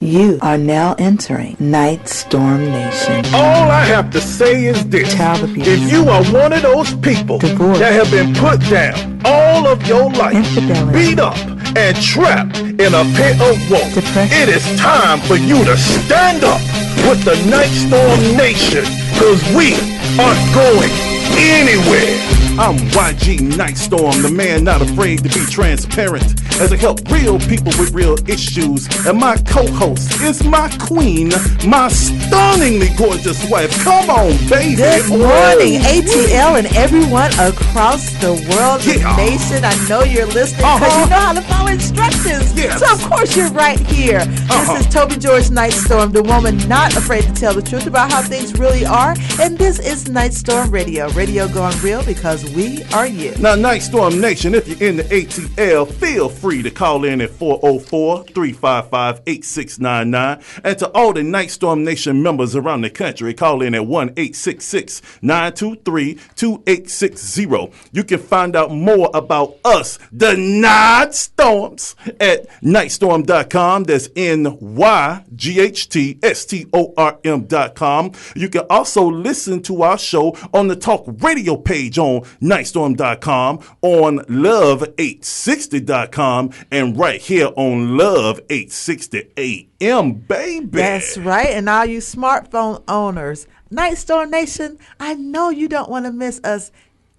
You are now entering Nyghtstorm Nation. All I have to say is this. If you are one of those people that have been put down all of your life, beat up and trapped in a pit of woe, it is time for you to stand up with the Nyghtstorm Nation, because we aren't going anywhere. I'm NYGHTSTORM, the man not afraid to be transparent, as I help real people with real issues. And my co-host is my queen, my stunningly gorgeous wife. Come on, baby. Good morning, ATL and everyone across the world, the nation. I know you're listening because you know how to follow instructions. So, of course, you're right here. This is Toby George Nyghtstorm, the woman not afraid to tell the truth about how things really are. And this is Nyghtstorm Radio. Radio going real because we are you. Now, Nyghtstorm Nation, if you're in the ATL, feel free to call in at 404-355-8699. And to all the Nyghtstorm Nation members around the country, call in at 1-866-923-2860. You can find out more about us, the Nyghtstorms, at Nyghtstorm.com. That's NYGHTSTORM.com. You can also listen to our show on the Talk Radio page on Nyghtstorm.com, on Love860.com, and right here on Love 860 AM, baby. That's right. And all you smartphone owners, Nyghtstorm Nation, I know you don't want to miss us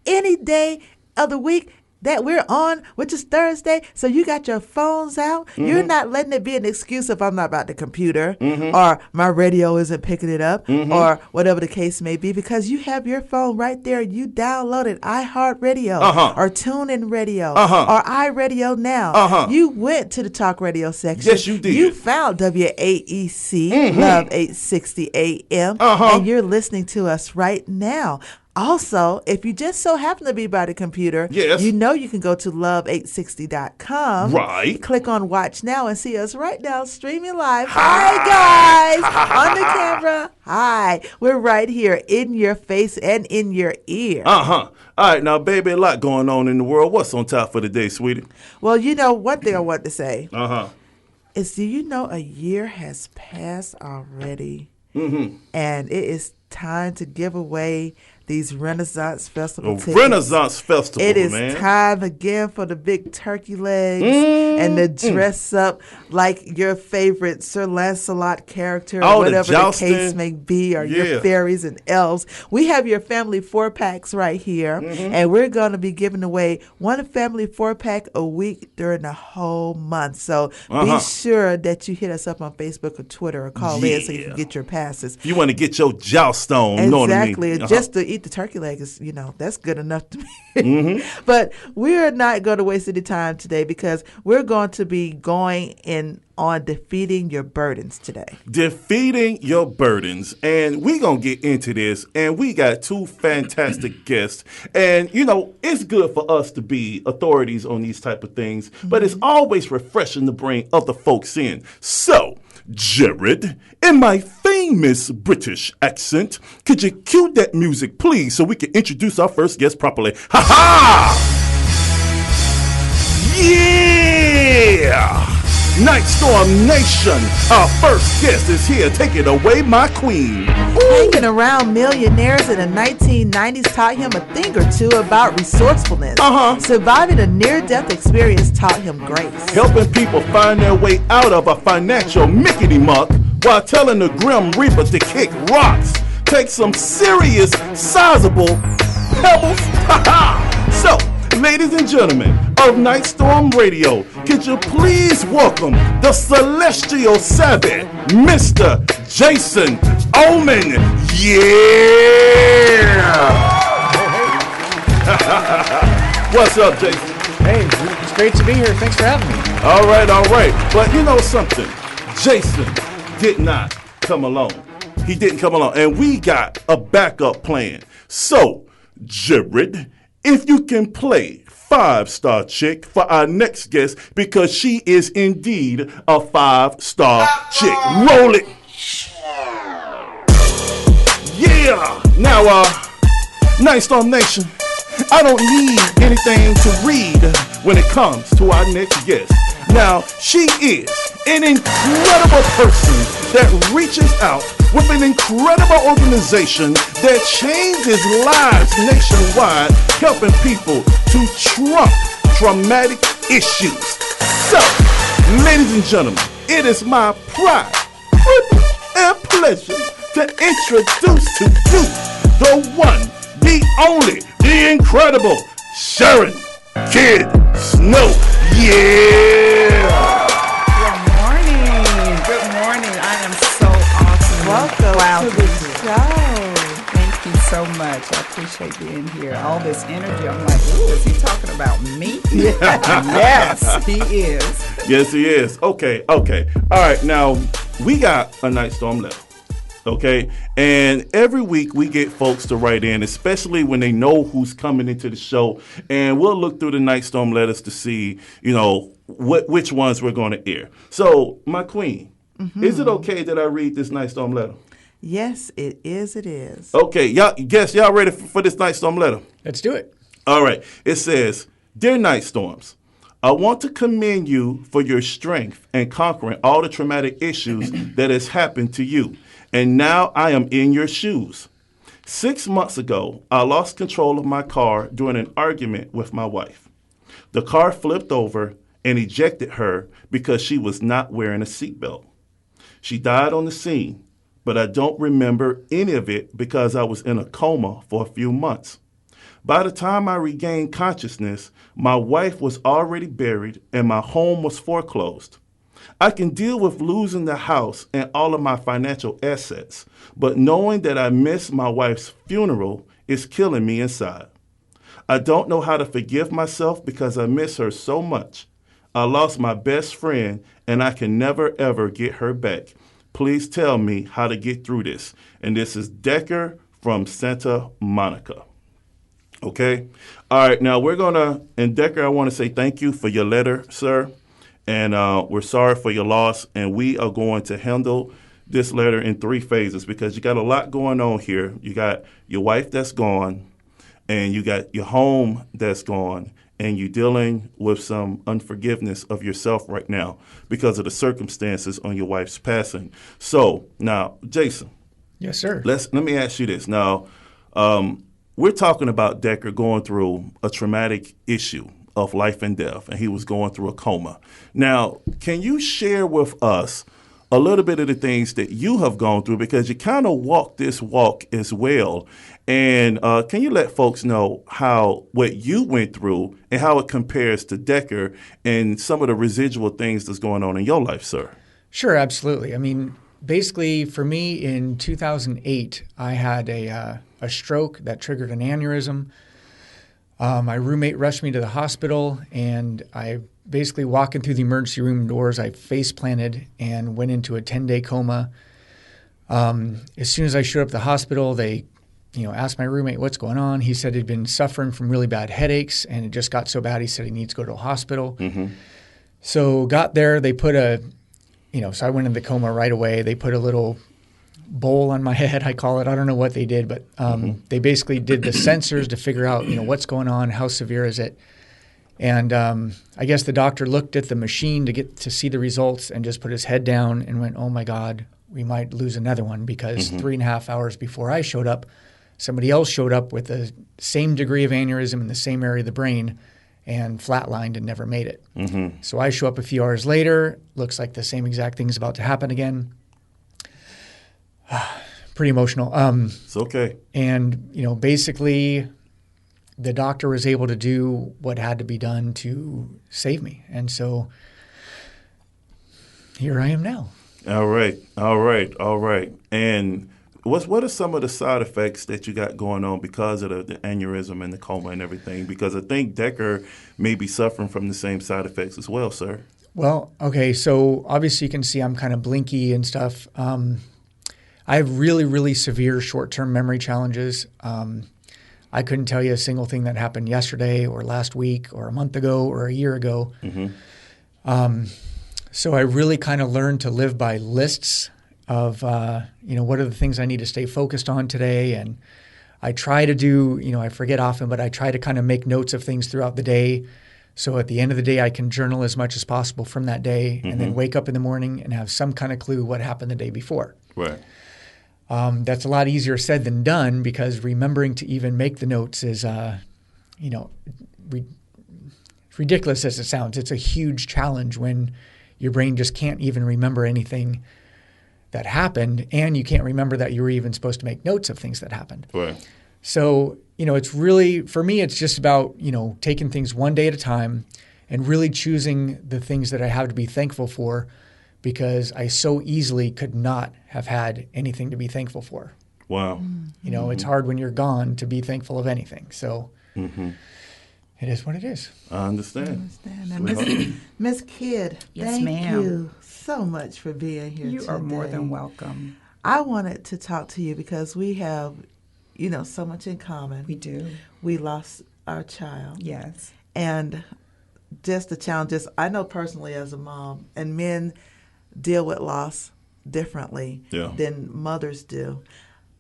any day of the week that we're on, which is Thursday. So you got your phones out. You're not letting it be an excuse if I'm not about the computer or my radio isn't picking it up or whatever the case may be, because you have your phone right there. You downloaded iHeartRadio or Tunein Radio or iRadionow. You went to the talk radio section. Yes, you did. You found WAEC, Love 860 AM, and you're listening to us right now. Also, if you just so happen to be by the computer, you know you can go to love860.com. Right. Click on Watch Now and see us right now streaming live. Hi, guys. On the camera. Hi. We're right here in your face and in your ear. All right, now, baby, a lot going on in the world. What's on top for the day, sweetie? Well, you know, one thing I want to say is, do you know a year has passed already? And it is time to give away these Renaissance Festival tickets. Renaissance Festival, It is time again for the big turkey legs and to dress up like your favorite Sir Lancelot character, or whatever the case may be, or your fairies and elves. We have your family 4-packs right here, and we're going to be giving away one family 4-pack a week during the whole month. So be sure that you hit us up on Facebook or Twitter or call in so you can get your passes. If you want to get your joust on, exactly. Know what I mean? Just to eat the turkey leg is, that's good enough to me. But we're not going to waste any time today, because we're going to be going in on defeating your burdens today. Defeating your burdens. And we're going to get into this. And we got two fantastic guests. And, it's good for us to be authorities on these type of things. But it's always refreshing to bring other folks in. So, Jared, in my famous British accent, could you cue that music, please, so we can introduce our first guest properly? Ha-ha! Yeah! Nyghtstorm Nation, our first guest is here. Take it away, my queen. Hanging around millionaires in the 1990s taught him a thing or two about resourcefulness. Surviving a near-death experience taught him grace. Helping people find their way out of a financial mickety-muck while telling the Grim Reaper to kick rocks. Take some serious, sizable pebbles. So, ladies and gentlemen of Nyghtstorm Radio, could you please welcome the celestial savant, Mr. Jason Oman. Yeah! What's up, Jason? Hey, it's great to be here. Thanks for having me. All right. But you know something? Jason did not come alone. He didn't come along. And we got a backup plan. So, Jared, if you can play 5-star chick for our next guest, because she is indeed a 5-star chick. Roll it. Yeah. Now, Nyghtstorm Nation, I don't need anything to read when it comes to our next guest. Now, she is an incredible person that reaches out with an incredible organization that changes lives nationwide, helping people to trump traumatic issues. So, ladies and gentlemen, it is my pride, privilege, and pleasure to introduce to you the one, the only, the incredible Sharon Kid Snow. Yeah! Good morning. I am so awesome. Welcome to the show. Thank you so much. I appreciate being here. All this energy. I'm like, ooh, is he talking about me? Yes, he is. Yes, he is. Okay. All right, now, we got a Nyghtstorm letter. Okay, and every week we get folks to write in, especially when they know who's coming into the show, and we'll look through the Nyghtstorm letters to see, which ones we're going to air. So, my queen, is it okay that I read this Nyghtstorm letter? Yes, it is. It is. Okay, y'all ready for this Nyghtstorm letter? Let's do it. All right. It says, "Dear Nyghtstorms, I want to commend you for your strength in conquering all the traumatic issues that has happened to you. And now I am in your shoes. 6 months ago, I lost control of my car during an argument with my wife. The car flipped over and ejected her because she was not wearing a seatbelt. She died on the scene, but I don't remember any of it because I was in a coma for a few months. By the time I regained consciousness, my wife was already buried and my home was foreclosed. I can deal with losing the house and all of my financial assets, but knowing that I missed my wife's funeral is killing me inside. I don't know how to forgive myself because I miss her so much. I lost my best friend and I can never ever get her back. Please tell me how to get through this." And this is Decker from Santa Monica. Okay? All right, now and Decker, I want to say thank you for your letter, sir. And we're sorry for your loss, and we are going to handle this letter in 3 phases because you got a lot going on here. You got your wife that's gone, and you got your home that's gone, and you're dealing with some unforgiveness of yourself right now because of the circumstances on your wife's passing. So now, Jason. Yes, sir. Let me ask you this. Now, we're talking about Decker going through a traumatic issue of life and death, and he was going through a coma. Now, can you share with us a little bit of the things that you have gone through, because you kind of walk this walk as well, and can you let folks know what you went through and how it compares to Decker and some of the residual things that's going on in your life, sir? Sure, absolutely. I mean, basically for me in 2008, I had a stroke that triggered an aneurysm. My roommate rushed me to the hospital, and I basically walking through the emergency room doors, I face planted and went into a 10-day coma. As soon as I showed up at the hospital, they asked my roommate what's going on. He said he'd been suffering from really bad headaches, and it just got so bad he said he needs to go to a hospital. Mm-hmm. So got there, they put so I went into the coma right away. They put a little bowl on my head, I call it. I don't know what they did, but they basically did the sensors to figure out, what's going on, how severe is it. And I guess the doctor looked at the machine to get to see the results and just put his head down and went, "Oh my God, we might lose another one," because 3.5 hours before I showed up, somebody else showed up with the same degree of aneurysm in the same area of the brain and flatlined and never made it. Mm-hmm. So I show up a few hours later, looks like the same exact thing is about to happen again. Pretty emotional. It's okay. And, basically the doctor was able to do what had to be done to save me. And so here I am now. All right. And what are some of the side effects that you got going on because of the aneurysm and the coma and everything? Because I think Decker may be suffering from the same side effects as well, sir. Well, okay. So obviously you can see I'm kind of blinky and stuff. I have really, really severe short-term memory challenges. I couldn't tell you a single thing that happened yesterday or last week or a month ago or a year ago. Mm-hmm. So I really kind of learned to live by lists of, what are the things I need to stay focused on today. And I try to do, I forget often, but I try to kind of make notes of things throughout the day So at the end of the day, I can journal as much as possible from that day and then wake up in the morning and have some kind of clue what happened the day before. Right. That's a lot easier said than done, because remembering to even make the notes is, ridiculous as it sounds. It's a huge challenge when your brain just can't even remember anything that happened, and you can't remember that you were even supposed to make notes of things that happened. Right. So, it's really, for me, it's just about, taking things one day at a time and really choosing the things that I have to be thankful for, because I so easily could not have had anything to be thankful for. Wow. It's hard when you're gone to be thankful of anything. So it is what it is. I understand. And Miss Kidd, Yes, thank ma'am. you so much for being here You today. are more than welcome. I wanted to talk to you because we have, so much in common. We do. We lost our child. Yes. And just the challenges, I know personally as a mom, and men deal with loss differently than mothers do.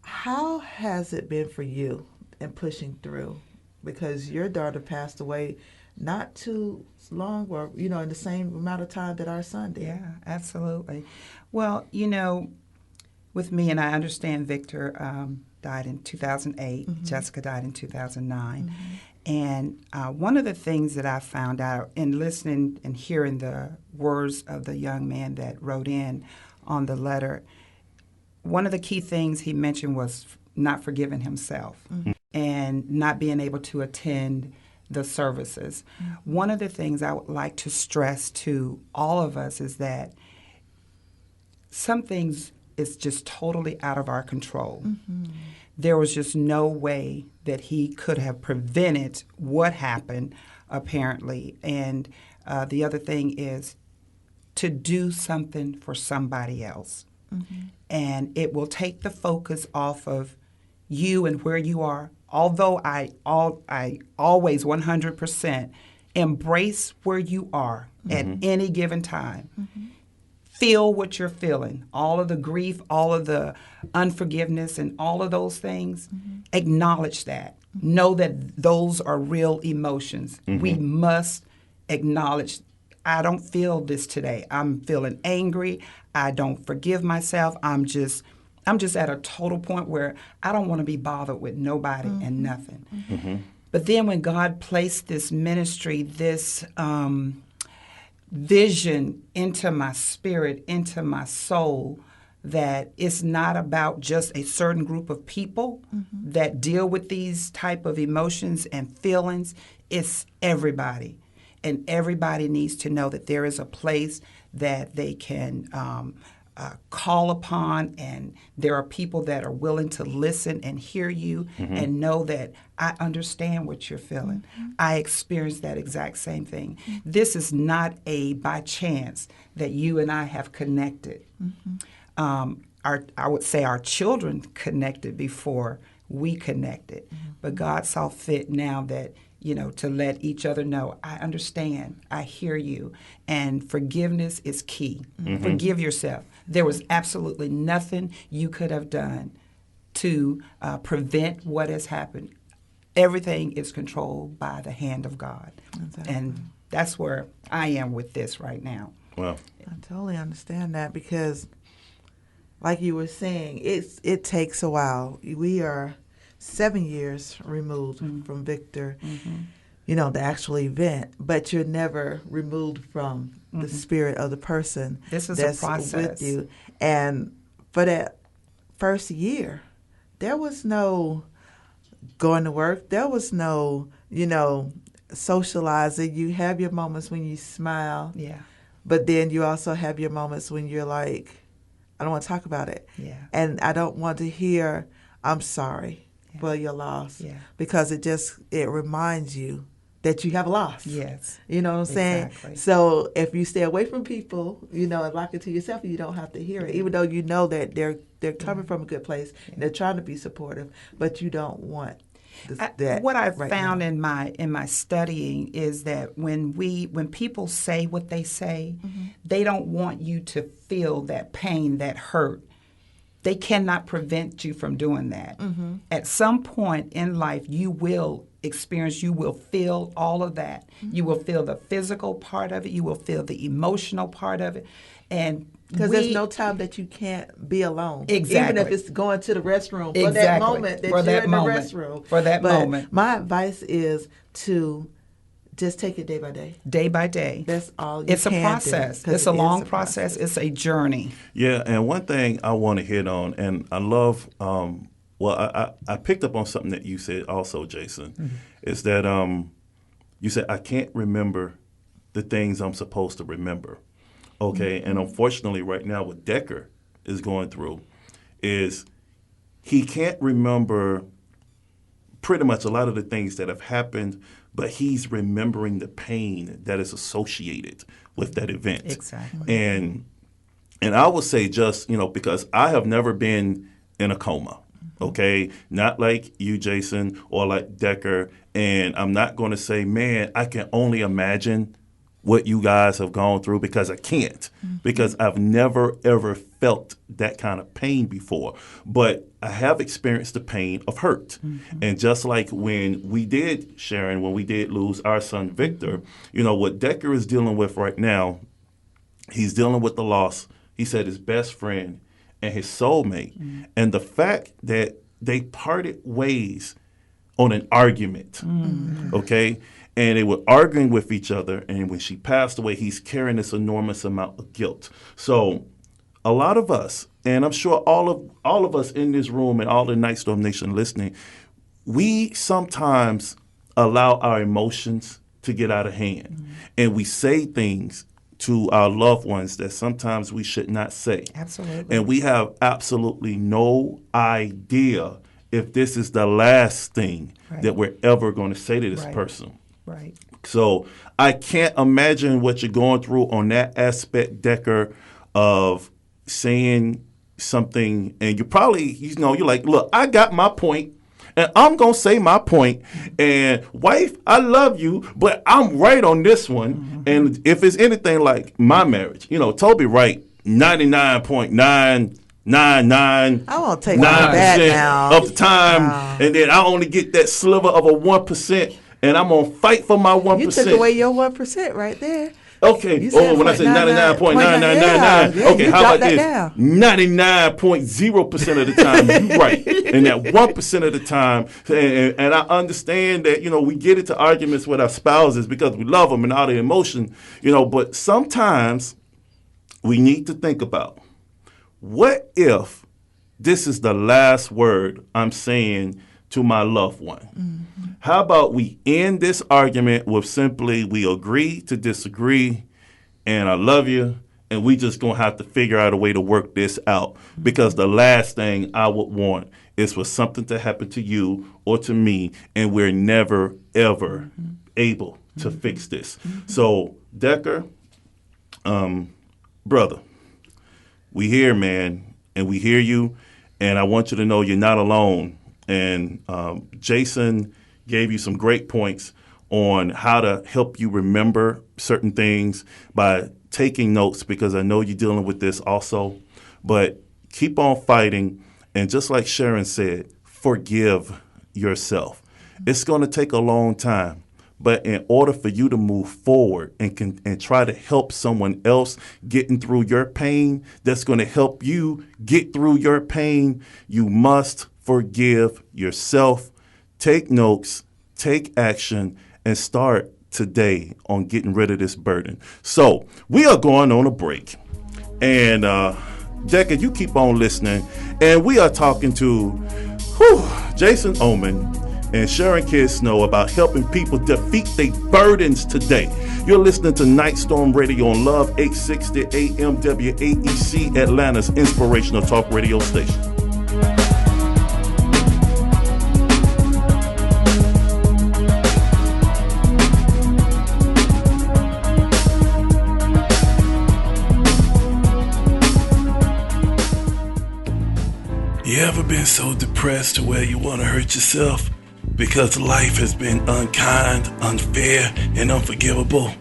How has it been for you in pushing through? Because your daughter passed away not too long, or, in the same amount of time that our son did. Yeah, absolutely. Well, with me, and I understand Victor died in 2008, Jessica died in 2009. And one of the things that I found out in listening and hearing the words of the young man that wrote in on the letter, one of the key things he mentioned was not forgiving himself and not being able to attend the services. One of the things I would like to stress to all of us is that some things is just totally out of our control. There was just no way that he could have prevented what happened, apparently. And the other thing is to do something for somebody else. And it will take the focus off of you and where you are. Although I always 100% embrace where you are at any given time. Feel what you're feeling, all of the grief, all of the unforgiveness, and all of those things. Acknowledge that. Know that those are real emotions. We must acknowledge, I don't feel this today. I'm feeling angry. I don't forgive myself. I'm just at a total point where I don't want to be bothered with nobody and nothing. But then when God placed this ministry, this vision into my spirit, into my soul, that it's not about just a certain group of people that deal with these type of emotions and feelings. It's everybody. And everybody needs to know that there is a place that they can call upon, and there are people that are willing to listen and hear you and know that I understand what you're feeling. I experienced that exact same thing. This is not a by chance that you and I have connected. I would say our children connected before we connected, but God saw fit now that, to let each other know, I understand, I hear you, and forgiveness is key. Forgive yourself. There was absolutely nothing you could have done to prevent what has happened. Everything is controlled by the hand of God. Exactly. And that's where I am with this right now. Wow. I totally understand that, because like you were saying, it takes a while. We are 7 years removed from Victor, the actual event, but you're never removed from the spirit of the person this is that's a process with you. And for that first year, there was no going to work. There was no, socializing. You have your moments when you smile. Yeah. But then you also have your moments when you're like, I don't want to talk about it. Yeah. And I don't want to hear, I'm sorry for your loss. Yeah. Because it reminds you that you have a loss. Yes. You know what I'm saying? Exactly. So if you stay away from people, and lock it to yourself, you don't have to hear it, even though you know that they're coming from a good place and they're trying to be supportive, but you don't want that. What I've right found now. in my studying is that when people say what they say, they don't want you to feel that pain, that hurt. they cannot prevent you from doing that. Mm-hmm. At some point in life, you will experience, you will feel all of that. Mm-hmm. You will feel the physical part of it. You will feel the emotional part of it. And because there's no time that you can't be alone. Exactly. Even if it's going to the restroom for Exactly. that moment that For you're that in moment. the restroom. For that but moment. My advice is to just take it day by day. Day by day. That's all you It's can a process. do, It's a long process. It's a journey. Yeah, and one thing I want to hit on, and I love, I picked up on something that you said also, Jason, is that you said, I can't remember the things I'm supposed to remember. Okay, and unfortunately right now what Decker is going through is he can't remember pretty much a lot of the things that have happened, but he's remembering the pain that is associated with that event. Exactly. And I would say just, because I have never been in a coma, okay? Not like you, Jason, or like Decker. And I'm not going to say, man, I can only imagine what you guys have gone through, because I can't, because I've never, ever felt that kind of pain before. But I have experienced the pain of hurt. And just like when we did, Sharon, when we did lose our son, Victor, what Decker is dealing with right now, he's dealing with the loss, he said, his best friend and his soulmate. And the fact that they parted ways on an argument, okay? And they were arguing with each other, and when she passed away, he's carrying this enormous amount of guilt. So a lot of us, and I'm sure all of us in this room and all the Nightstorm Nation listening, we sometimes allow our emotions to get out of hand. And we say things to our loved ones that sometimes we should not say. Absolutely. And we have absolutely no idea if this is the last thing that we're ever going to say to this person. Right. So I can't imagine what you're going through on that aspect, Decker, of saying something, and you probably, you're like, look, I got my point, and I'm going to say my point, and wife, I love you, but I'm right on this one. And if it's anything like my marriage, Toby right 99.999. I won't take all that now. Of the time, and then I only get that sliver of a 1%. And I'm going to fight for my 1%. You took away your 1% right there. Okay. When I said 99.9999, okay, how about this? 99.0% of the time, you're right. And that 1% of the time, and I understand that, we get into arguments with our spouses because we love them and all the emotion, but sometimes we need to think about, what if this is the last word I'm saying to my loved one? How about we end this argument with simply, we agree to disagree, and I love you, and we just going to have to figure out a way to work this out, because the last thing I would want is for something to happen to you or to me, and we're never, ever able to fix this. So, Decker, brother, we here, man, and we hear you, and I want you to know you're not alone. And Jason gave you some great points on how to help you remember certain things by taking notes, because I know you're dealing with this also. But keep on fighting. And just like Sharon said, forgive yourself. It's going to take a long time. But in order for you to move forward and try to help someone else getting through your pain, that's going to help you get through your pain, you must forgive yourself. Take notes, take action, and start today on getting rid of this burden. So we are going on a break. And Decker, you keep on listening. And we are talking to Jason Oman and Sharon Kidd Snow about helping people defeat their burdens today. You're listening to Nightstorm Radio on Love 860 AM WAEC, Atlanta's inspirational talk radio station. You ever been so depressed to where you want to hurt yourself because life has been unkind, unfair, and unforgivable?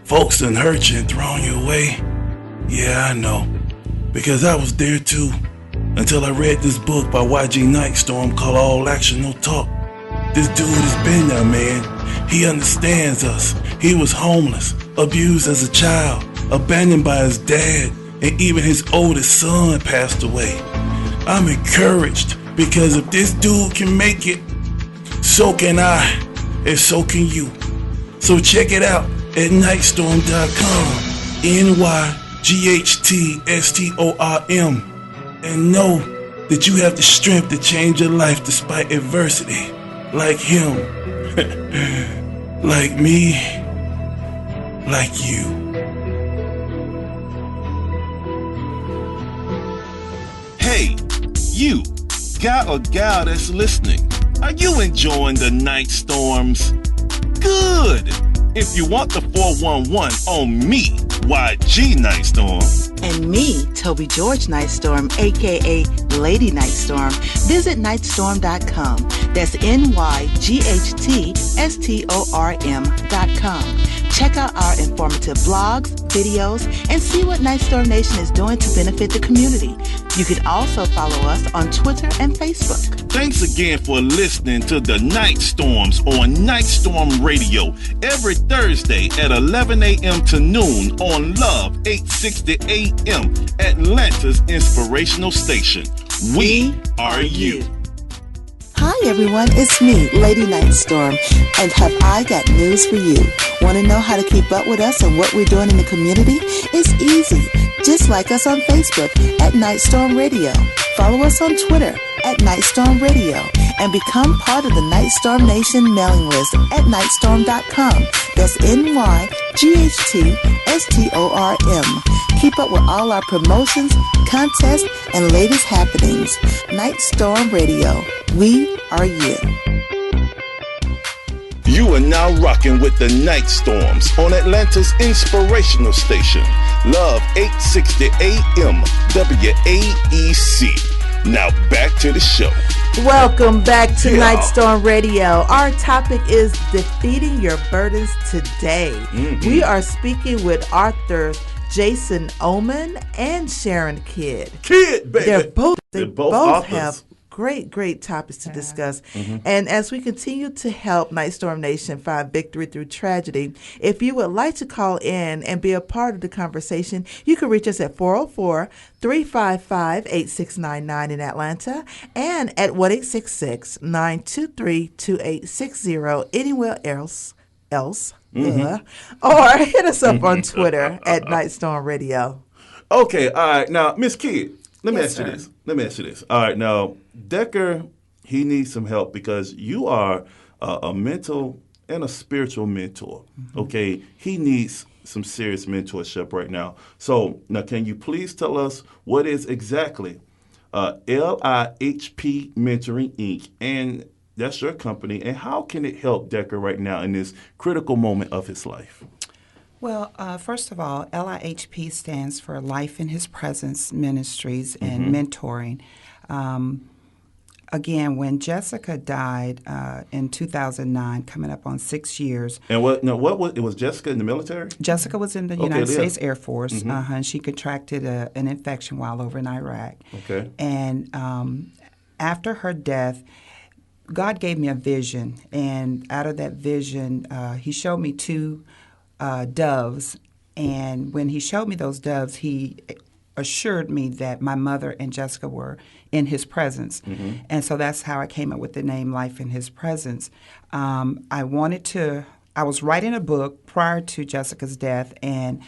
Folks done hurt you and thrown you away? Yeah, I know, because I was there too. until I read this book by YG Nyghtstorm called All Action No Talk. This dude has been there, man. He understands us. He was homeless, abused as a child, abandoned by his dad, and even his oldest son passed away. I'm encouraged because if this dude can make it, so can I, and so can you. So check it out at Nyghtstorm.com, NYGHTSTORM, and know that you have the strength to change your life despite adversity, like him, like me, like you. Hey, you, guy or gal that's listening, are you enjoying the night storms? Good! If you want the 411 on me, YG Nyghtstorm, And me, Toby George Nightstorm, a.k.a. Lady Nyghtstorm, visit Nyghtstorm.com. That's NYGHTSTORM.com. Check out our informative blogs, videos, and see what Nyghtstorm Nation is doing to benefit the community. You can also follow us on Twitter and Facebook. thanks again for listening to the Night Storms on Nyghtstorm Radio every Thursday at 11 a.m. to noon on Love 860 a.m. Atlanta's inspirational station. We are you. Hi everyone, it's me, Lady Nyghtstorm, and have I got news for you. Want to know how to keep up with us and what we're doing in the community? It's easy. Just like us on Facebook at Nyghtstorm Radio. Follow us on Twitter at Nyghtstorm Radio and become part of the Nyghtstorm Nation mailing list at Nyghtstorm.com. That's NYGHTSTORM. Keep up with all our promotions, contests, and latest happenings. Nyghtstorm Radio. We are you. You are now rocking with the Night Storms on Atlanta's inspirational station, Love 860 AM WAEC. Now back to the show. Welcome back to Nyghtstorm Radio. Our topic is defeating your burdens today. We are speaking with Arthur Jason Oman and Sharon Kidd. Kid, baby. They both authors. have great topics to discuss. And as we continue to help Nyghtstorm Nation find victory through tragedy, if you would like to call in and be a part of the conversation, you can reach us at 404-355-8699 in Atlanta and at 1-866-923-2860 anywhere else. Or hit us up on Twitter at Nyghtstorm Radio. Okay, all right. Now, Miss Kidd, let me Yes, ask you sir. this. All right, now, Decker, he needs some help because you are a mental and a spiritual mentor. Okay, he needs some serious mentorship right now. So now, can you please tell us what is exactly LIHP Mentoring Inc. and that's your company, and how can it help Decker right now in this critical moment of his life? Well, first of all, LIHP stands for Life in His Presence Ministries and Mentoring. Again, when Jessica died in 2009, coming up on 6 years. And what was it? Was Jessica in the military? Jessica was in the United States Air Force, and she contracted an infection while over in Iraq. Okay. And after her death, God gave me a vision, and out of that vision, He showed me two doves. And when He showed me those doves, He assured me that my mother and Jessica were in His presence. And so that's how I came up with the name Life in His Presence. I was writing a book prior to Jessica's death, and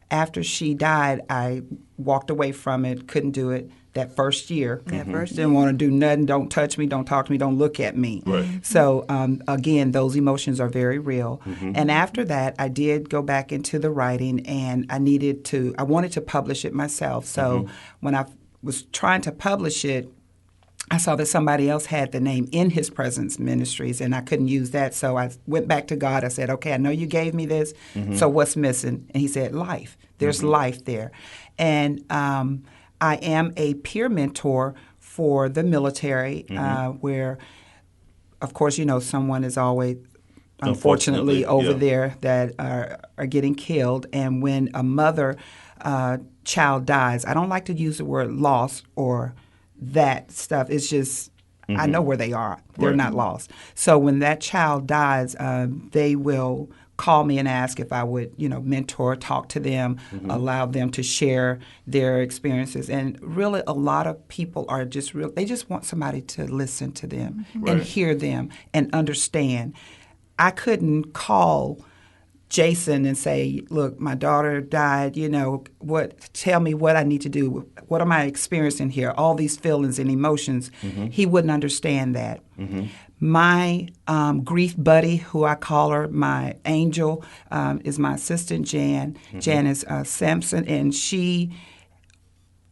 after she died, I walked away from it, couldn't do it that first year. Didn't want to do nothing, don't touch me, don't talk to me, don't look at me. Right. So, again, those emotions are very real. And after that, I did go back into the writing, and I wanted to publish it myself. So when I was trying to publish it, I saw that somebody else had the name In His Presence Ministries, and I couldn't use that. So I went back to God. I said, okay, I know you gave me this, so what's missing? And He said, life. There's life there. And I am a peer mentor for the military, where, of course, someone is always, unfortunately, over there that are getting killed. And when a mother child dies, I don't like to use the word loss or that stuff. It's just, I know where they are. They're not lost. So when that child dies, they will call me and ask if I would, mentor, talk to them, allow them to share their experiences. And really, a lot of people are they just want somebody to listen to them and hear them and understand. I couldn't call Jason and say, look, my daughter died, tell me what I need to do. What am I experiencing here? All these feelings and emotions. He wouldn't understand that. My grief buddy, who I call her, my angel, is my assistant, Jan. Jan is Sampson, and she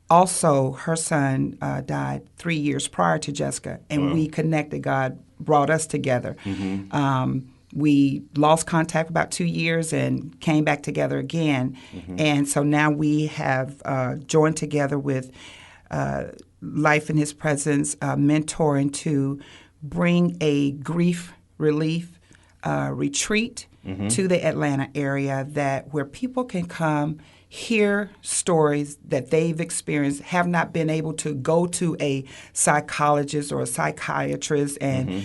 also, her son died 3 years prior to Jessica, and we connected. God brought us together. We lost contact about 2 years and came back together again. And so now we have joined together with Life in His Presence, mentoring to bring a grief relief retreat to the Atlanta area where people can come, hear stories that they've experienced, have not been able to go to a psychologist or a psychiatrist and,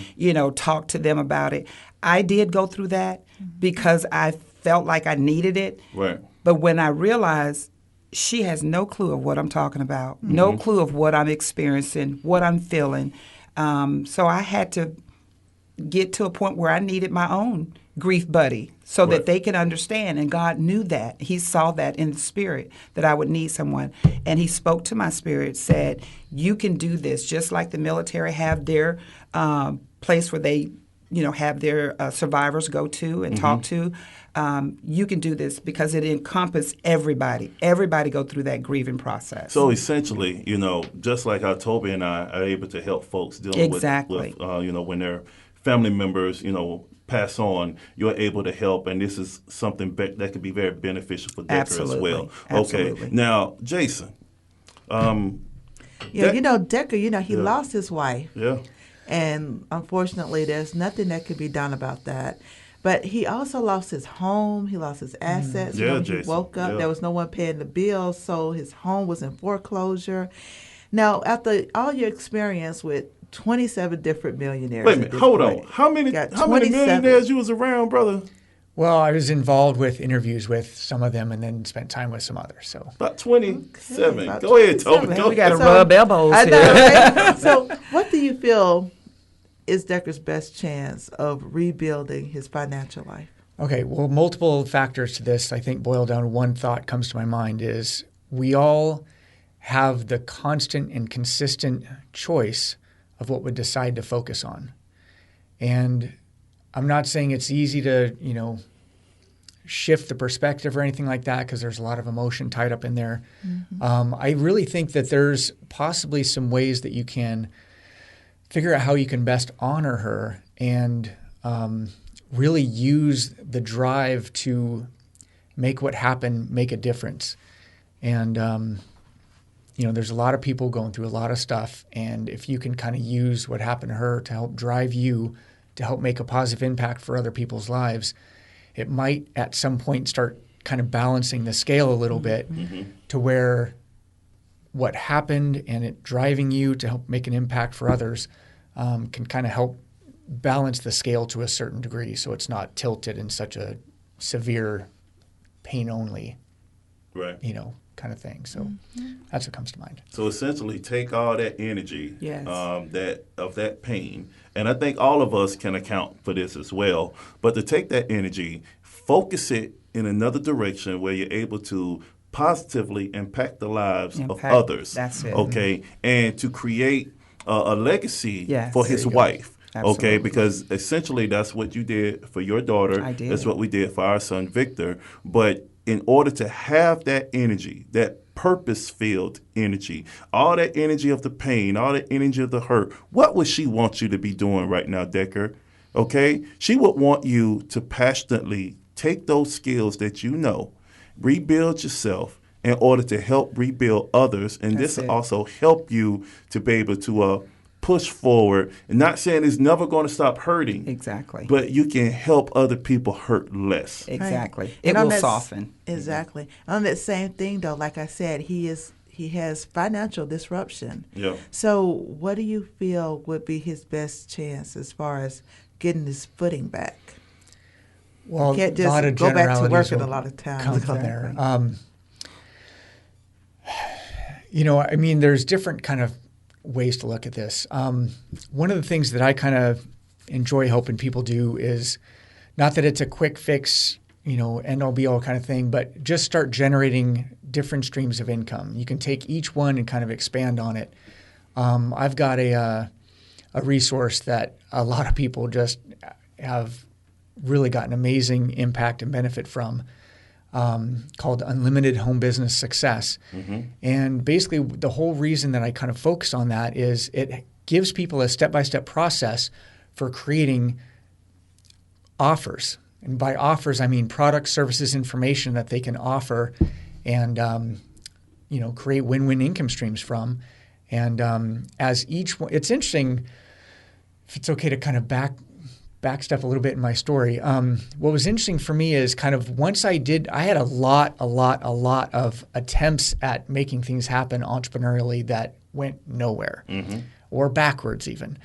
talk to them about it. I did go through that because I felt like I needed it. Right. But when I realized she has no clue of what I'm talking about, no clue of what I'm experiencing, what I'm feeling. So I had to get to a point where I needed my own grief buddy so that they can understand. And God knew that. He saw that in the spirit, that I would need someone. And He spoke to my spirit, said, you can do this. Just like the military have their place where they have their survivors go to and talk to. You can do this because it encompasses everybody. Everybody go through that grieving process. So essentially, just like how Toby and I are able to help folks dealing with when their family members, pass on, you're able to help, and this is something that could be very beneficial for Decker as well. Absolutely. Okay. Now, Jason. Decker, he lost his wife. Yeah. And unfortunately, there's nothing that could be done about that. But he also lost his home. He lost his assets. Yeah, he woke up. There was no one paying the bills, so his home was in foreclosure. Now, after all your experience with 27 different millionaires. Wait a minute, hold on. How many millionaires you was around, brother? Well, I was involved with interviews with some of them and then spent time with some others. So about 27. Okay, go ahead, Toby. We got to rub elbows here. Right? So what do you feel is Decker's best chance of rebuilding his financial life? Okay, well, multiple factors to this. I think boiled down to one thought comes to my mind is we all have the constant and consistent choice of what we decide to focus on. And I'm not saying it's easy to, shift the perspective or anything like that because there's a lot of emotion tied up in there. I really think that there's possibly some ways that you can figure out how you can best honor her and really use the drive to make what happened make a difference. And, there's a lot of people going through a lot of stuff. And if you can kind of use what happened to her to help drive you to help make a positive impact for other people's lives, it might at some point start kind of balancing the scale a little bit to where what happened and it driving you to help make an impact for others can kind of help balance the scale to a certain degree so it's not tilted in such a severe pain only, kind of thing. So that's what comes to mind. So essentially take all that energy that pain, and I think all of us can account for this as well, but to take that energy, focus it in another direction where you're able to positively impact the lives of others. That's it. Okay, and to create a legacy for his wife. Absolutely. Okay, because essentially that's what you did for your daughter. I did. That's what we did for our son Victor. But in order to have that energy, that purpose-filled energy, all that energy of the pain, all that energy of the hurt, what would she want you to be doing right now, Decker? Okay? She would want you to passionately take those skills that you know, rebuild yourself in order to help rebuild others. And this will also help you to be able to push forward. And not saying it's never going to stop hurting. Exactly. But you can help other people hurt less. Exactly. Right. It will soften. Exactly. On that same thing, though, like I said, he he has financial disruption. Yeah. So what do you feel would be his best chance as far as getting his footing back? Well, You can't a lot just of go back to generalities working will a lot of times. come from there. I mean, there's different kind of ways to look at this. One of the things that I kind of enjoy helping people do is not that it's a quick fix, end all be all kind of thing, but just start generating different streams of income. You can take each one and kind of expand on it. I've got a resource that a lot of people just have really gotten amazing impact and benefit from, called Unlimited Home Business Success. Mm-hmm. And basically the whole reason that I kind of focus on that is it gives people a step-by-step process for creating offers. And by offers, I mean products, services, information that they can offer and, create win-win income streams from. And as each one, it's interesting, if it's okay to kind of backstep a little bit in my story. What was interesting for me is kind of once I had a lot of attempts at making things happen entrepreneurially that went nowhere or backwards even.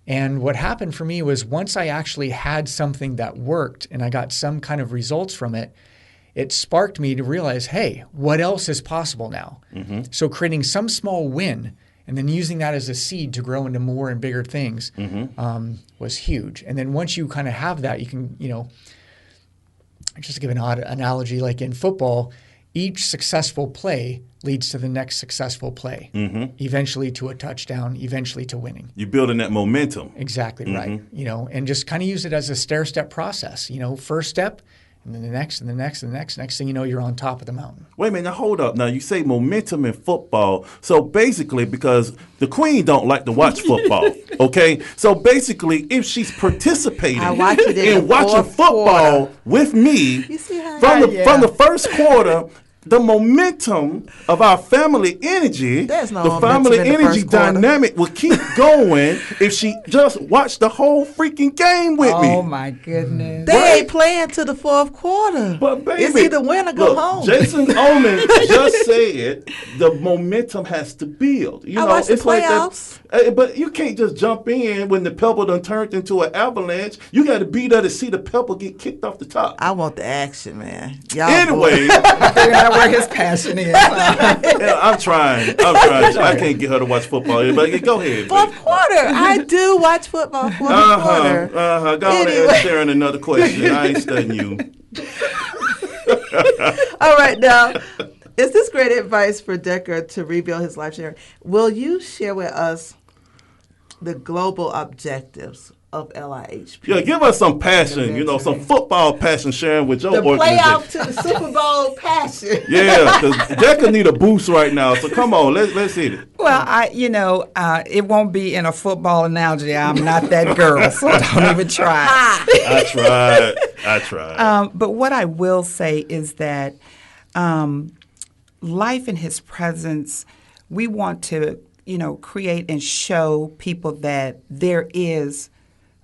And what happened for me was once I actually had something that worked and I got some kind of results from it, it sparked me to realize, hey, what else is possible now? Mm-hmm. So creating some small win and then using that as a seed to grow into more and bigger things was huge. And then once you kind of have that, you can, just to give an odd analogy, like in football, each successful play leads to the next successful play, eventually to a touchdown, eventually to winning. You're building that momentum. Exactly right. And just kind of use it as a stair-step process. First step, and then the next, and the next, and the next. Next thing you know, you're on top of the mountain. Wait a minute, now hold up. Now, you say momentum in football. So basically, because the queen don't like to watch football, okay? So basically, if she's participating in watching football with me from the first quarter, the momentum of our family energy, the family energy dynamic will keep going if she just watched the whole freaking game with me. Oh, my goodness. They ain't playing to the fourth quarter. But baby, it's either win or go home. Jason Oman just said the momentum has to build. I watch the playoffs. But you can't just jump in when the pebble done turned into an avalanche. You got to be there to see the pebble get kicked off the top. I want the action, man. Y'all anyway. Where his passion is. I'm trying. I can't get her to watch football. But go ahead. Fourth quarter. I do watch football. Fourth quarter. Go on and ask Sharon another question. I ain't studying you. All right, now, is this great advice for Decker to rebuild his life, Sharon? Will you share with us the global objectives of LIHP? Yeah, give us some passion, some football passion, Sharon, with your organization. The playoff to the Super Bowl passion. Yeah, because Decker need a boost right now. So come on, let's hit it. Well, it won't be in a football analogy. I'm not that girl, so don't even try. I tried. But what I will say is that life in His presence, we want to, create and show people that there is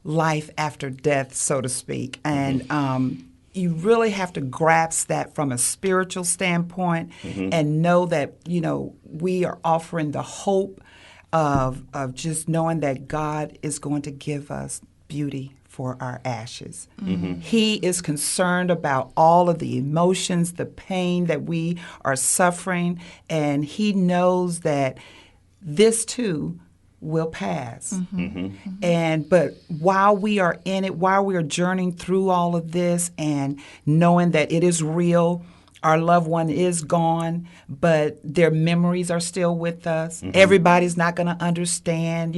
life after death, so to speak. And you really have to grasp that from a spiritual standpoint and know that, we are offering the hope of just knowing that God is going to give us beauty for our ashes. He is concerned about all of the emotions, the pain that we are suffering, and He knows that this too will pass. But while we are in it, while we are journeying through all of this and knowing that it is real, our loved one is gone, but their memories are still with us. Everybody's not going to understand,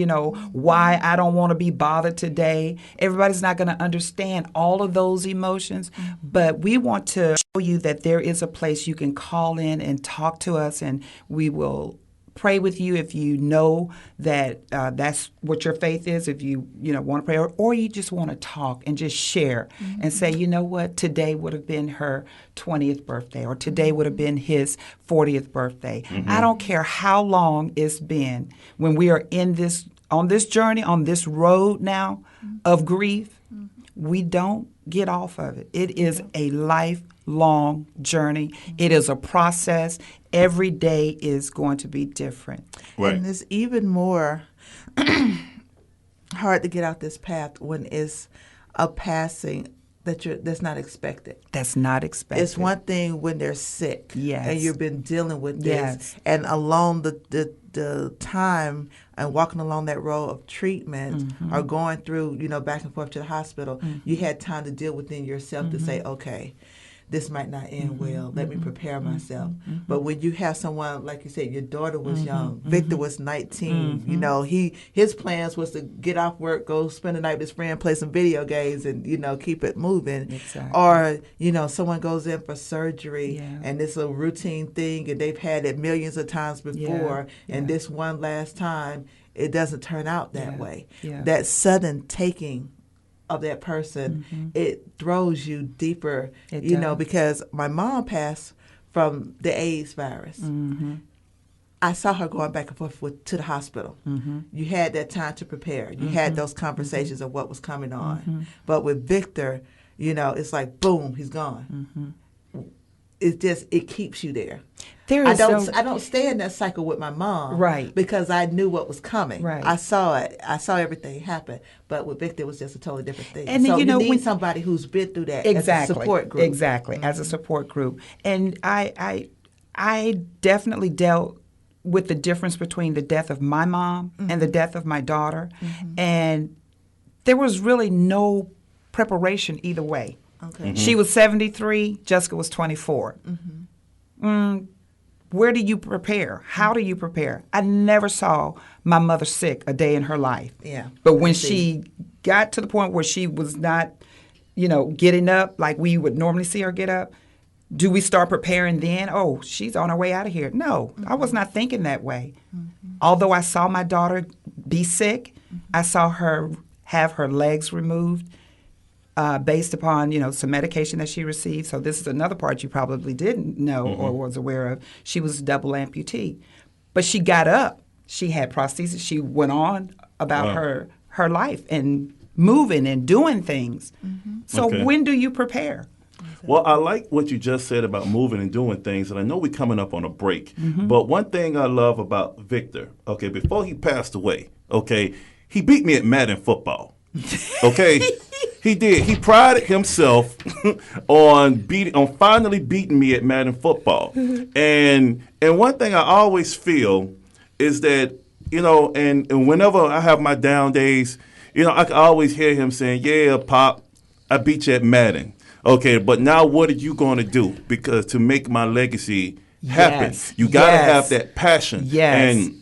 why I don't want to be bothered today. Everybody's not going to understand all of those emotions, but we want to show you that there is a place you can call in and talk to us, and we will pray with you if you know that that's what your faith is, if you want to pray, or you just want to talk and just share and say, you know what, today would have been her 20th birthday, or today would have been his 40th birthday. I don't care how long it's been. When we are on this journey, on this road now of grief, we don't get off of it. It is a lifelong journey. It is a process. Every day is going to be different. Right. And it's even more hard to get out this path when it's a passing that's not expected. That's not expected. It's one thing when they're sick, Yes. and you've been dealing with this, Yes. and along the time and walking along that road of treatment or going through, back and forth to the hospital, you had time to deal within yourself to say, okay, this might not end well. Let me prepare myself. But when you have someone, like you said, your daughter was young. Victor was 19. His plans was to get off work, go spend the night with his friend, play some video games, and keep it moving. Exactly. Or someone goes in for surgery, Yeah. and it's a routine thing, and they've had it millions of times before, and this one last time, it doesn't turn out that way. Yeah. That sudden taking of that person, it throws you deeper, It does. because my mom passed from the AIDS virus. I saw her going back and forth to the hospital. You had that time to prepare. You had those conversations of what was coming on. But with Victor, it's like, boom, he's gone. It keeps you there. I don't stay in that cycle with my mom, Right. Because I knew what was coming. Right. I saw it. I saw everything happen. But with Victor, it was just a totally different thing. And so you need when somebody who's been through that exactly. as a support group. Exactly, as a support group. And I definitely dealt with the difference between the death of my mom and the death of my daughter, and there was really no preparation either way. Okay. She was 73, Jessica was 24. Where do you prepare? How do you prepare? I never saw my mother sick a day in her life. Yeah. But when she got to the point where she was not, getting up like we would normally see her get up, do we start preparing then? Oh, she's on her way out of here. No, I was not thinking that way. Although I saw my daughter be sick, I saw her have her legs removed. Based upon, some medication that she received. So this is another part you probably didn't know or was aware of. She was a double amputee. But she got up. She had prosthesis. She went on about her life and moving and doing things. So when do you prepare? Well, I like what you just said about moving and doing things, and I know we're coming up on a break. But one thing I love about Victor, before he passed away, he beat me at Madden football. He did. He prided himself on finally beating me at Madden football. And one thing I always feel is that, and whenever I have my down days, I can always hear him saying, "Yeah, Pop, I beat you at Madden. Okay, but now what are you going to do? Because to make my legacy happen, you got to have that passion." Yes. And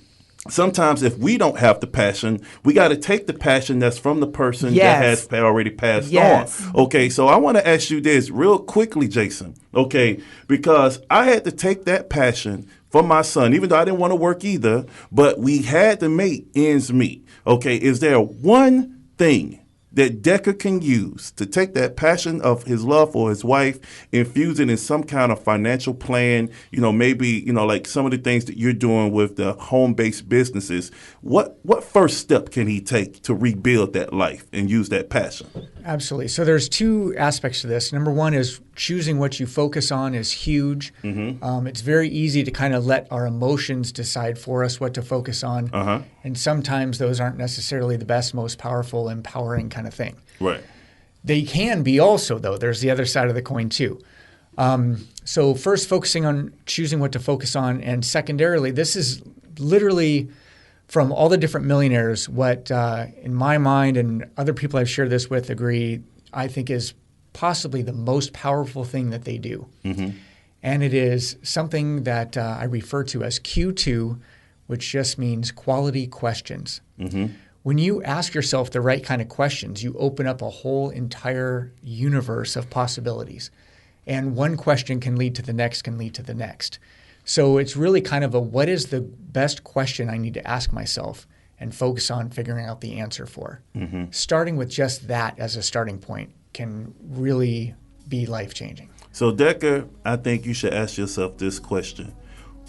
sometimes if we don't have the passion, we got to take the passion that's from the person that has already passed on. Okay, so I want to ask you this real quickly, Jason. Okay, because I had to take that passion from my son, even though I didn't want to work either, but we had to make ends meet. Okay, is there one thing that Decker can use to take that passion of his love for his wife, infuse it in some kind of financial plan, maybe, like some of the things that you're doing with the home-based businesses? What first step can he take to rebuild that life and use that passion? Absolutely. So there's two aspects to this. Number one is choosing what you focus on is huge. It's very easy to kind of let our emotions decide for us what to focus on. And sometimes those aren't necessarily the best, most powerful, empowering kind of thing. Right. They can be also, though. There's the other side of the coin, too. So first, focusing on choosing what to focus on. And secondarily, this is literally from all the different millionaires, what in my mind and other people I've shared this with agree, I think is possibly the most powerful thing that they do. And it is something that I refer to as Q2, which just means quality questions. When you ask yourself the right kind of questions, you open up a whole entire universe of possibilities. And one question can lead to the next, can lead to the next. So it's really kind of what is the best question I need to ask myself and focus on figuring out the answer for. Starting with just that as a starting point can really be life-changing. So, Decker, I think you should ask yourself this question.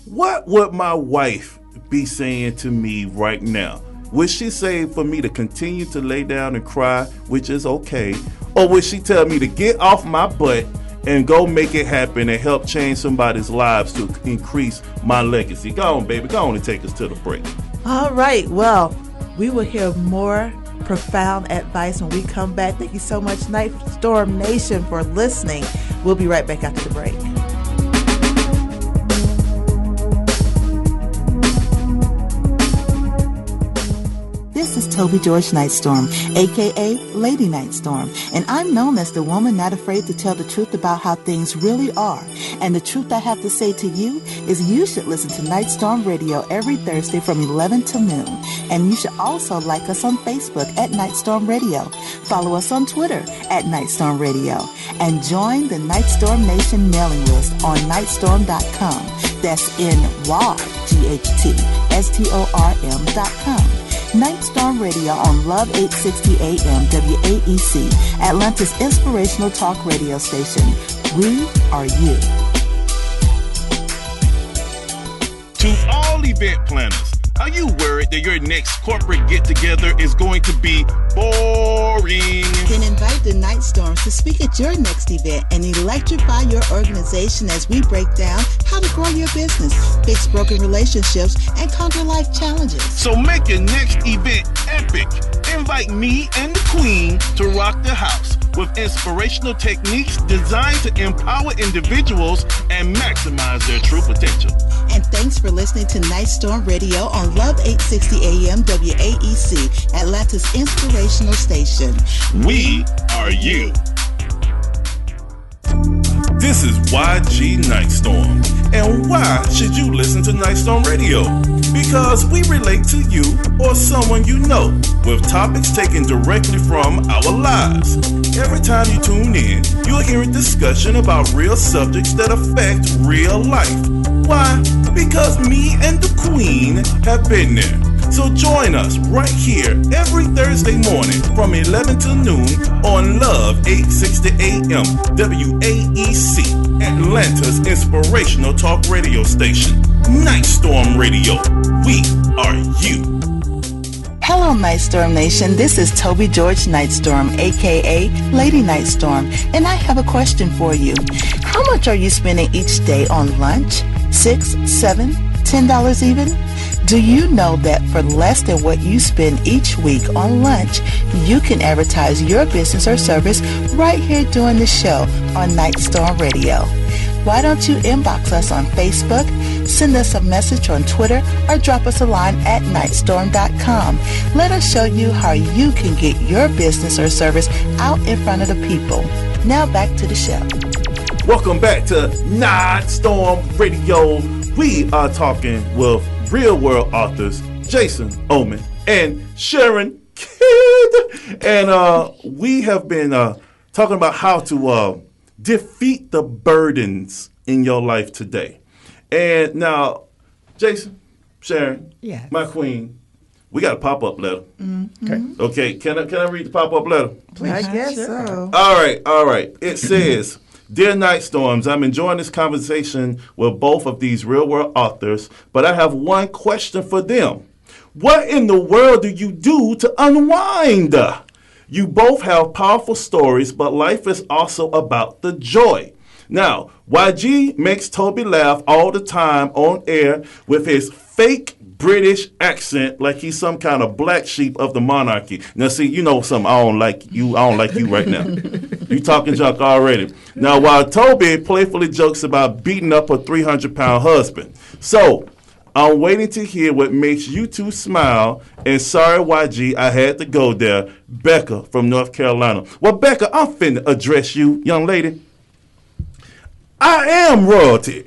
What would my wife be saying to me right now? Would she say for me to continue to lay down and cry, which is okay? Or would she tell me to get off my butt and go make it happen and help change somebody's lives to increase my legacy? Go on, baby. Go on and take us to the break. All right. Well, we will hear more profound advice when we come back. Thank you so much, Nightstorm Nation, for listening. We'll be right back after the break. This is Toby George Nightstorm, a.k.a. Lady Nightstorm, and I'm known as the woman not afraid to tell the truth about how things really are. And the truth I have to say to you is you should listen to Nightstorm Radio every Thursday from 11 to noon. And you should also like us on Facebook at Nightstorm Radio. Follow us on Twitter at Nightstorm Radio. And join the Nightstorm Nation mailing list on Nightstorm.com. That's NYGHTSTORM.com. Nightstorm Radio on Love 860 AM WAEC, Atlanta's inspirational talk radio station. We are you. To all event planners, are you worried that your next corporate get-together is going to be boring? Then invite the Nightstorms to speak at your next event and electrify your organization as we break down how to grow your business, fix broken relationships, and conquer life challenges. So make your next event epic. Invite me and the Queen to rock the house with inspirational techniques designed to empower individuals and maximize their true potential. And thanks for listening to Nightstorm Radio on Love 860 AM WAEC, Atlanta's inspirational station. We are you. This is YG Nightstorm. And why should you listen to Nightstorm Radio? Because we relate to you or someone you know with topics taken directly from our lives. Every time you tune in, you'll hear a discussion about real subjects that affect real life. Why? Because me and the Queen have been there. So join us right here every Thursday morning from 11 to noon on Love 860 AM WAEC, Atlanta's inspirational talk radio station. Nightstorm Radio. We are you. Hello, Nightstorm Nation. This is Toby George Nightstorm, a.k.a. Lady Nightstorm, and I have a question for you. How much are you spending each day on lunch? $6, $7, $10 even? Do you know that for less than what you spend each week on lunch, you can advertise your business or service right here during the show on Nightstorm Radio? Why don't you inbox us on Facebook, send us a message on Twitter, or drop us a line at Nightstorm.com. Let us show you how you can get your business or service out in front of the people. Now back to the show. Welcome back to Nightstorm Radio. We are talking with real world authors Jason, Oman, and Sharon Kidd. And we have been talking about how to defeat the burdens in your life today. And now, Jason, Sharon, Yes. my queen, we got a pop-up letter. Mm-hmm. Okay, can I read the pop-up letter? I guess so. All right. It says, Dear Nightstorms, I'm enjoying this conversation with both of these real-world authors, but I have one question for them. What in the world do you do to unwind? You both have powerful stories, but life is also about the joy. Now, YG makes Toby laugh all the time on air with his fake British accent like he's some kind of black sheep of the monarchy. Now, see, you know something, I don't like you right now. You talking junk already. Now, while Toby playfully jokes about beating up a 300-pound husband. So, I'm waiting to hear what makes you two smile. And sorry, YG, I had to go there. Becca from North Carolina. Well, Becca, I'm finna address you, young lady. I am royalty.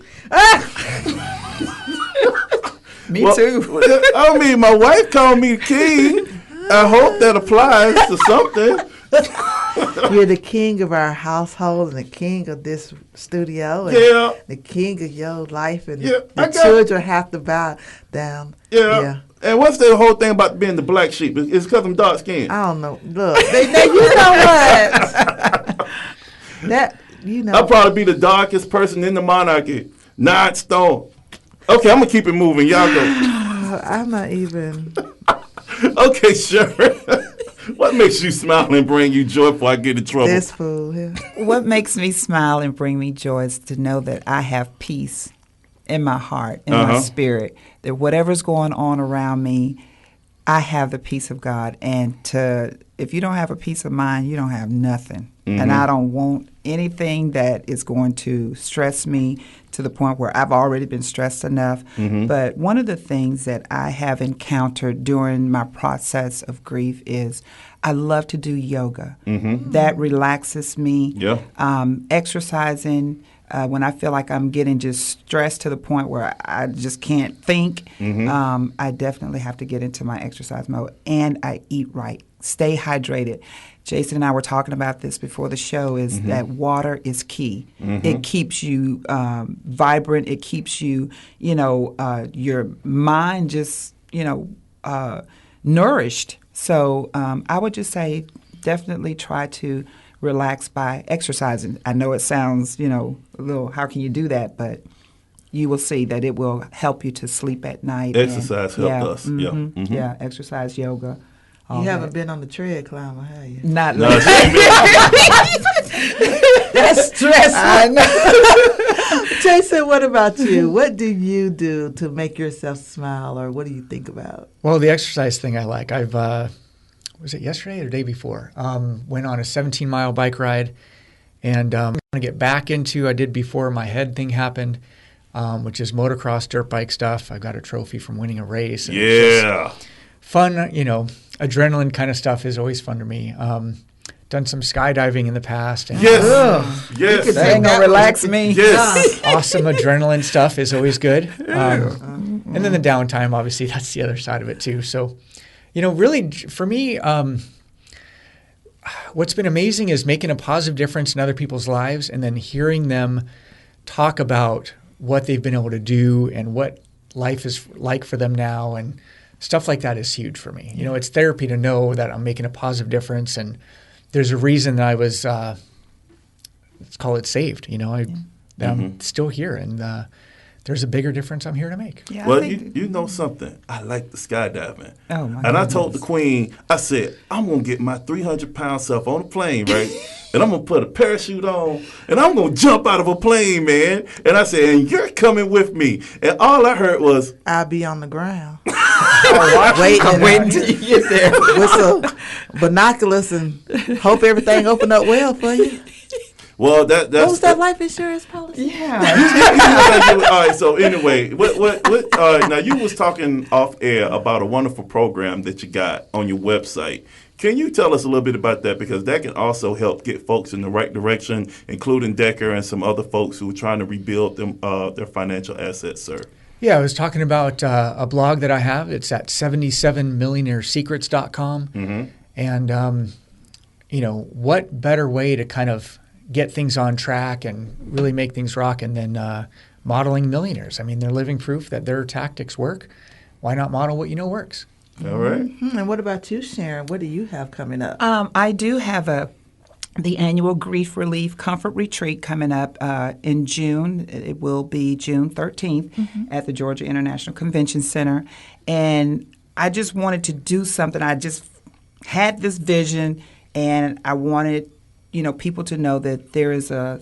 Me too. I mean, my wife called me king. I hope that applies to something. You're the king of our household and the king of this studio and Yeah. the king of your life, and Yeah, the children have to bow down. Yeah. And what's the whole thing about being the black sheep? It's because I'm dark skinned. I don't know. Look, you know what? I'll probably be the darkest person in the monarchy. Nightstorm. Okay, I'm going to keep it moving. Y'all go. I'm not even. Okay, sure. What makes you smile and bring you joy before I get in trouble? This fool here. What makes me smile and bring me joy is to know that I have peace in my heart, in my spirit, that whatever's going on around me, I have the peace of God. And if you don't have a peace of mind, you don't have nothing. And I don't want anything that is going to stress me to the point where I've already been stressed enough. But one of the things that I have encountered during my process of grief is I love to do yoga. That relaxes me. Exercising. When I feel like I'm getting just stressed to the point where I just can't think, I definitely have to get into my exercise mode. And I eat right, stay hydrated. Jason and I were talking about this before the show, is that water is key. It keeps you vibrant. It keeps you, your mind just, nourished. So I would just say definitely try to relax by exercising. I know it sounds, a little, how can you do that? But you will see that it will help you to sleep at night. Exercise helps us. Yeah, exercise, yoga. You haven't been on the tread climber, have you? Not No, like that's stressful. I know. Jason, what about you? What do you do to make yourself smile, or what do you think about? Well, the exercise thing I like. I've was it yesterday or the day before? Went on a 17-mile bike ride, and I'm going to get back into I did before my head thing happened, which is motocross dirt bike stuff. I got a trophy from winning a race. And yeah. Fun, adrenaline kind of stuff is always fun to me. Done some skydiving in the past. And Yes. Yes. That ain't gonna relax me. Yes. awesome adrenaline stuff is always good. And then the downtime, obviously, that's the other side of it too. So, really for me, what's been amazing is making a positive difference in other people's lives and then hearing them talk about what they've been able to do and what life is like for them now, and stuff like that is huge for me. It's therapy to know that I'm making a positive difference, and there's a reason that I was, let's call it saved. That I'm still here, and there's a bigger difference I'm here to make. Yeah, Well, you know something? I like the skydiving. Oh, my And I goodness. told the queen, I said, I'm going to get my 300-pound self on a plane, right? And I'm going to put a parachute on, and I'm going to jump out of a plane, man. And I said, and you're coming with me. And all I heard was, I'll be on the ground. I'm waiting till you get there. With some binoculars and hope everything open up well for you. well, that's... What was that life insurance policy? Yeah. All right, so anyway, what now you was talking off air about a wonderful program that you got on your website. Can you tell us a little bit about that? Because that can also help get folks in the right direction, including Decker and some other folks who are trying to rebuild them their financial assets, sir. Yeah, I was talking about a blog that I have. It's at 77millionairesecrets.com. And, what better way to kind of get things on track and really make things rockin' than modeling millionaires. I mean, they're living proof that their tactics work. Why not model what you know works? All right. And what about you, Sharon? What do you have coming up? I do have the annual Grief Relief Comfort Retreat coming up in June. It will be June 13th at the Georgia International Convention Center. And I just wanted to do something. I just had this vision, and I wanted, people to know that there is a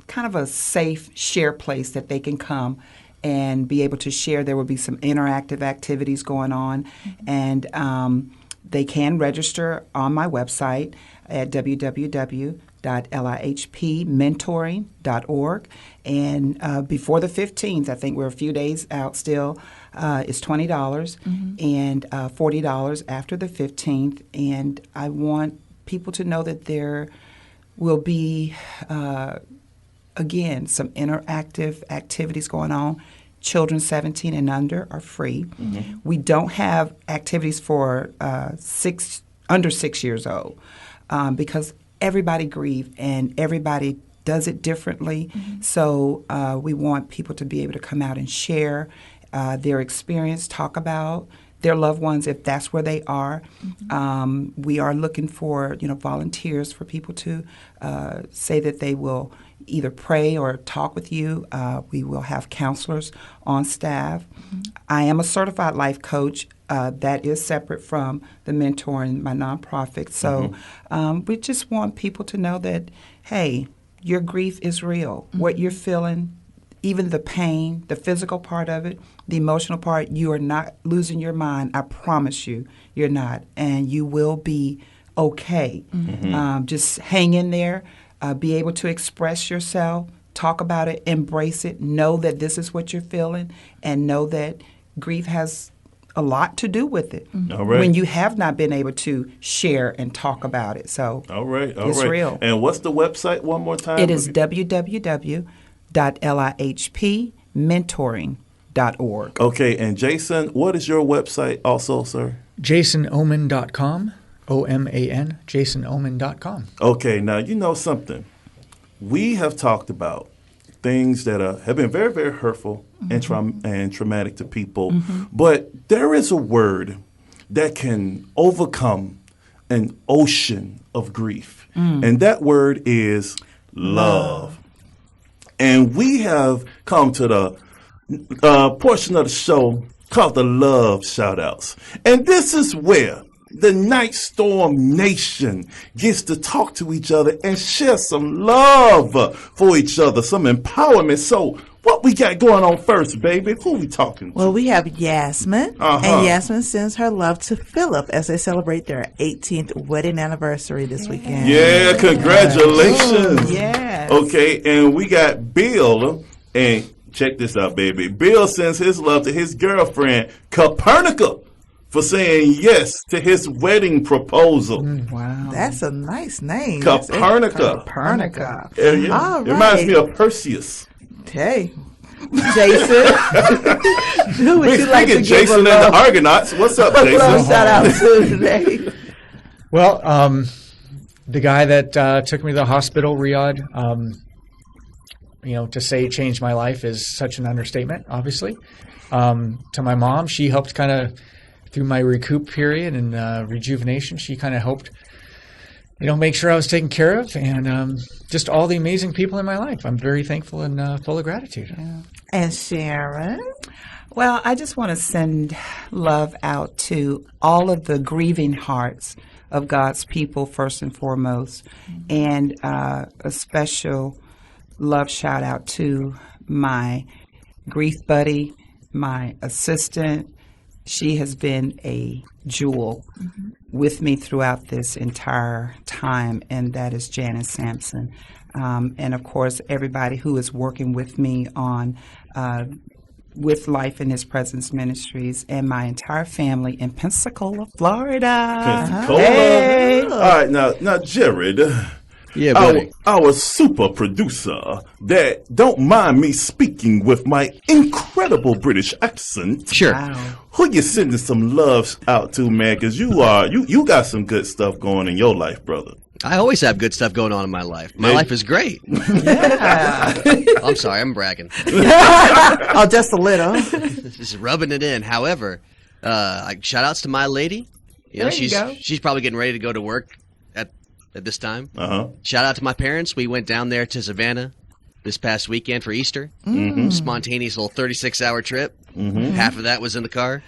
kind of a safe share place that they can come and be able to share. There will be some interactive activities going on, and they can register on my website at www.lihpmentoring.org. And before the 15th, I think we're a few days out still, is $20 and $40 after the 15th. And I want people to know that there will be, again, some interactive activities going on. Children 17 and under are free. We don't have activities for under 6 years old because everybody grieves and everybody does it differently. So we want people to be able to come out and share their experience, talk about their loved ones if that's where they are. We are looking for volunteers for people to say that they will either pray or talk with you. We will have counselors on staff. I am a certified life coach. that is separate from the mentoring, my nonprofit. So we just want people to know that, hey, your grief is real. What you're feeling, even the pain, the physical part of it, the emotional part, you are not losing your mind. I promise you, you're not. And you will be okay. Just hang in there, be able to express yourself, talk about it, embrace it, know that this is what you're feeling, and know that grief has a lot to do with it. All right. When you have not been able to share and talk about it. So it's real. And what's the website one more time? It is www.lihpmentoring.org. Okay, and Jason, what is your website also, sir? JasonOman.com, OMAN, JasonOman.com. Okay, now you know something. We have talked about things that have been very, very hurtful and traumatic to people, but there is a word that can overcome an ocean of grief, and that word is love. And we have come to the portion of the show called the Love Shoutouts, and this is where the Nyghtstorm Nation gets to talk to each other and share some love for each other, some empowerment. So what we got going on first, baby? Who we talking to? Well, we have Yasmin, and Yasmin sends her love to Philip as they celebrate their 18th wedding anniversary this weekend. Yeah, congratulations. Yes. Okay, and we got Bill, and check this out, baby. Bill sends his love to his girlfriend, Copernica, for saying yes to his wedding proposal. Wow. That's a nice name. Copernica. Copernica. Yeah. All It reminds me of Perseus. Hey, Jason. Who would you like to give Jason a and the love, Argonauts. What's up, a love Jason? shout out to today? Well, the guy that took me to the hospital, Riyadh, to say changed my life is such an understatement, obviously. To my mom, she helped kind of through my recoup period and rejuvenation. She kind of helped, make sure I was taken care of, and just all the amazing people in my life. I'm very thankful and full of gratitude. Yeah. And Sharon? Well, I just want to send love out to all of the grieving hearts of God's people, first and foremost, and a special love shout out to my grief buddy, my assistant. She has been a jewel with me throughout this entire time, and that is Janice Sampson. And, of course, everybody who is working with me on with Life in His Presence Ministries, and my entire family in Pensacola, Florida. Pensacola. Hey. All right, now, Jared. Yeah, buddy. Our super producer that don't mind me speaking with my incredible British accent. Sure. Wow. Who you sending some love out to, man? Because you got some good stuff going in your life, brother. I always have good stuff going on in my life. My life is great. Yeah. I'm sorry, I'm bragging. Oh, just a little. Just rubbing it in. However, shout outs to my lady. There you go. She's probably getting ready to go to work at this time. Uh-huh. Shout out to my parents. We went down there to Savannah this past weekend for Easter. Spontaneous little 36-hour trip. Half of that was in the car.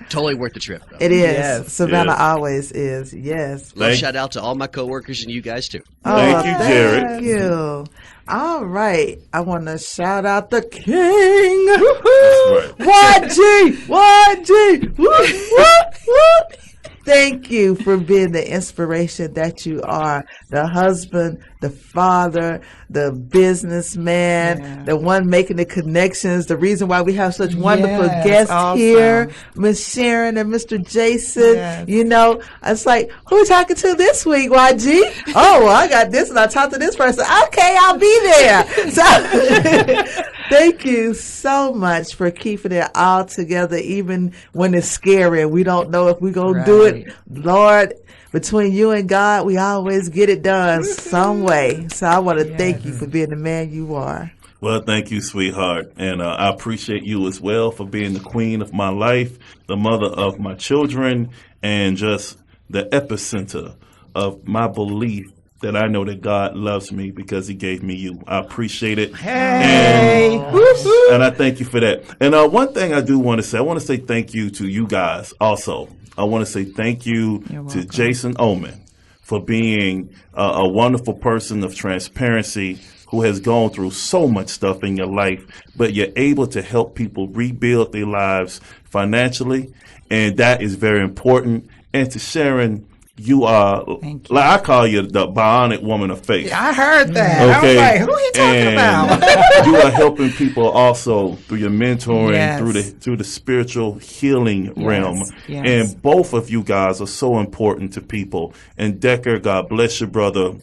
Totally worth the trip, though. It is. Yes. Savannah Yes. always is. Yes. Shout out to all my coworkers and you guys, too. Thank you, Jared. Thank you. All right. I want to shout out the king. That's right. YG. Woo, woo, woo. Thank you for being the inspiration that you are. The husband, the father, the businessman, the one making the connections, the reason why we have such wonderful guests awesome. here, Miss Sharon and Mr. Jason. Yes. It's like, who we talking to this week, YG? Oh, well, I got this and I talked to this person. Okay, I'll be there. So thank you so much for keeping it all together, even when it's scary and we don't know if we're going to do it. Lord, between you and God, we always get it done some way. So I want to thank you for being the man you are. Well, thank you, sweetheart. And I appreciate you as well for being the queen of my life, the mother of my children, and just the epicenter of my belief that I know that God loves me because he gave me you. I appreciate it. Hey. And I thank you for that. And one thing I do want to say, I want to say thank you to you guys also. I want to say thank you to Jason Oman for being a wonderful person of transparency who has gone through so much stuff in your life, but you're able to help people rebuild their lives financially, and that is very important. And to Sharon, you are, like I call you the bionic woman of faith. I heard that. Okay. I was like, who he talking about? You are helping people also through your mentoring, through the spiritual healing realm. Yes. And both of you guys are so important to people. And Decker, God bless you, brother.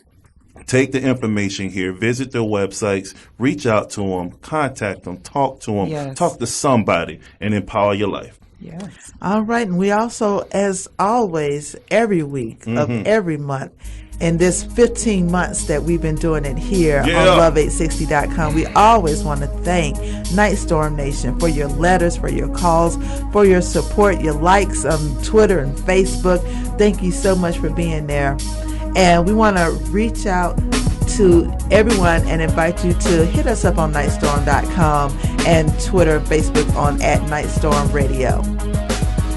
Take the information here, visit their websites, reach out to them, contact them, talk to them, talk to somebody, and empower your life. Yes. All right. And we also, as always, every week of every month, in this 15 months that we've been doing it here on Love860.com, we always want to thank Nyghtstorm Nation for your letters, for your calls, for your support, your likes on Twitter and Facebook. Thank you so much for being there. And we want to reach out to everyone and invite you to hit us up on Nyghtstorm.com and Twitter and Facebook on @Nyghtstorm Radio.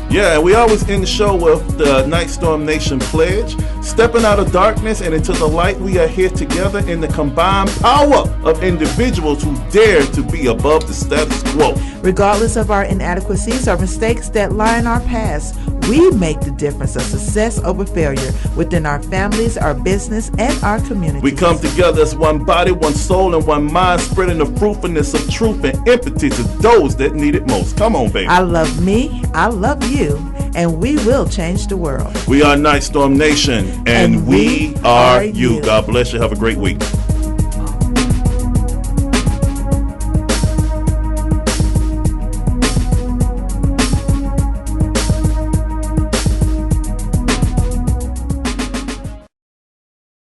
Yeah, we always end the show with the Nyghtstorm Nation pledge. Stepping out of darkness and into the light, we are here together in the combined power of individuals who dare to be above the status quo. Regardless of our inadequacies or mistakes that lie in our past, we make the difference of success over failure within our families, our business, and our community. We come together as one body, one soul, and one mind, spreading the fruitfulness of truth and empathy to those that need it most. Come on, baby. I love me, I love you, and we will change the world. We are Nyghtstorm Nation, and we are you. God bless you. Have a great week.